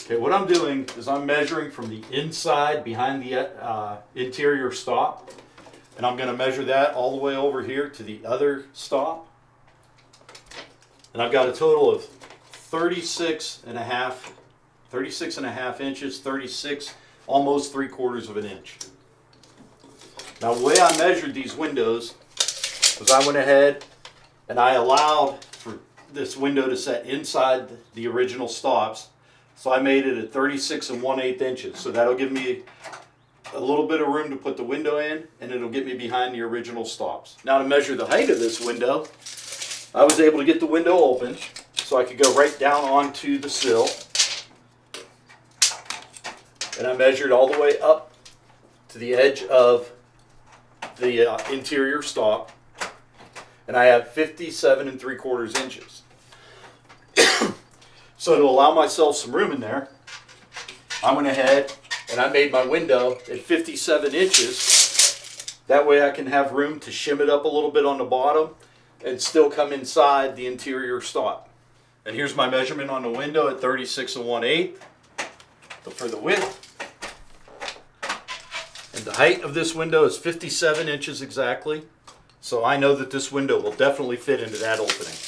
Okay, what I'm doing is I'm measuring from the inside behind the interior stop, and I'm going to measure that all the way over here to the other stop. And I've got a total of 36 and a half inches, 36, almost 3/4 of an inch. Now the way I measured these windows was I went ahead and I allowed for this window to set inside the original stops. So I made it at 36 1/8 inches. So that'll give me a little bit of room to put the window in, and it'll get me behind the original stops. Now to measure the height of this window, I was able to get the window open so I could go right down onto the sill. And I measured all the way up to the edge of the interior stop. And I have 57 3/4 inches. So to allow myself some room in there, I went ahead and I made my window at 57 inches. That way I can have room to shim it up a little bit on the bottom and still come inside the interior stop. And here's my measurement on the window at 36 1/8 for the width. And the height of this window is 57 inches exactly. So I know that this window will definitely fit into that opening.